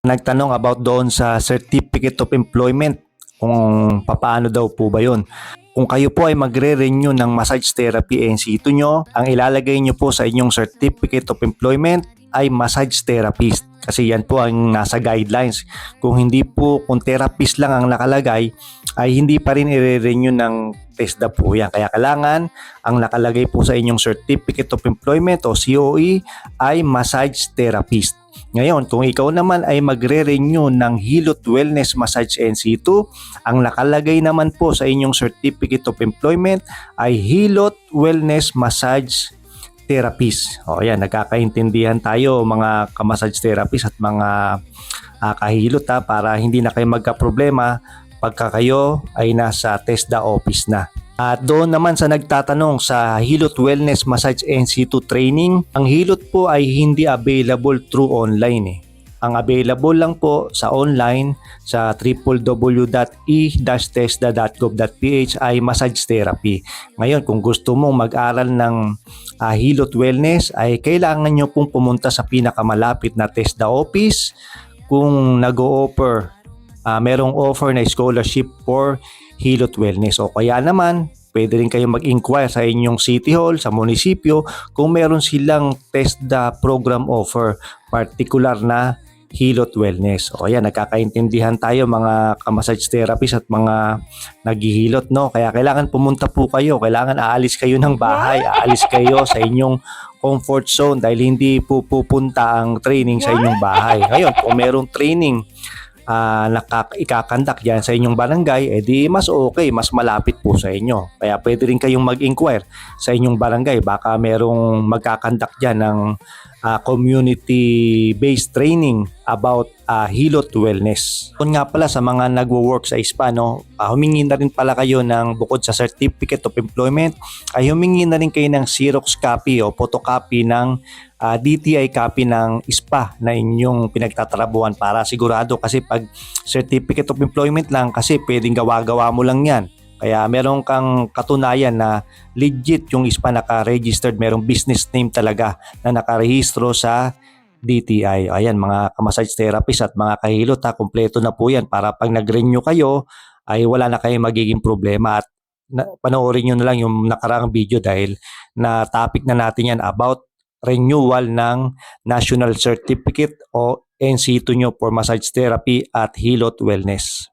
Nagtanong about doon sa Certificate of Employment kung paano daw po ba yun. Kung kayo po ay magre-renew ng massage therapy NC2 nyo, ang ilalagay nyo po sa inyong Certificate of Employment ay massage therapist. Kasi yan po ang nasa guidelines. Kung hindi po, kung therapist lang ang nakalagay, ay hindi pa rin i-renew ng TESDA po yan. Kaya kailangan ang nakalagay po sa inyong Certificate of Employment o COE ay massage therapist. Ngayon, kung ikaw naman ay magre-renew ng Hilot Wellness Massage NC2, ang nakalagay naman po sa inyong Certificate of Employment ay Hilot Wellness Massage Therapist. O yan, nagkakaintindihan tayo mga ka-massage therapist at mga kahilot para hindi na kayo magka-problema pagka kayo ay nasa TESDA office na. At doon naman sa nagtatanong sa Hilot Wellness Massage NC2 training, ang Hilot po ay hindi available through online. Ang available lang po sa online sa www.e-tesda.gov.ph ay massage therapy. Ngayon, kung gusto mong mag-aral ng Hilot Wellness ay kailangan nyo pong pumunta sa pinakamalapit na TESDA office kung nag-o-offer, merong offer na scholarship for Hilot Wellness. O kaya naman, pwede rin kayong mag-inquire sa inyong City Hall, sa munisipyo, kung meron silang TESDA program offer, particular na Hilot Wellness. O yan, nagkakaintindihan tayo mga ka-massage therapist at mga naghihilot, no? Kaya kailangan pumunta po kayo, kailangan aalis kayo ng bahay, aalis kayo sa inyong comfort zone dahil hindi po pupunta ang training sa inyong bahay. Ngayon, kung merong training ikakandak dyan sa inyong barangay, edi mas okay, mas malapit po sa inyo. Kaya pwede rin kayong mag-inquire sa inyong barangay. Baka merong magkakandak dyan ng community-based training about Hilot Wellness. Kung nga pala sa mga nagwo-work sa spa, humingi na rin pala kayo ng bukod sa Certificate of Employment, ay humingi na rin kayo ng Xerox copy o photocopy ng DTI copy ng spa na inyong pinagtatrabuhan para sigurado, kasi pag Certificate of Employment lang, kasi pwedeng gawa-gawa mo lang yan. Kaya meron kang katunayan na legit yung spa, naka-registered, merong business name talaga na nakarehistro sa DTI. Ayan mga ka-massage therapist at mga kahilot, kumpleto na po yan para pag nag-renew kayo ay wala na kayong magiging problema. At panoorin nyo na lang yung nakaraang video dahil na topic na natin yan about renewal ng National Certificate o NC2 nyo for Massage Therapy at Hilot Wellness.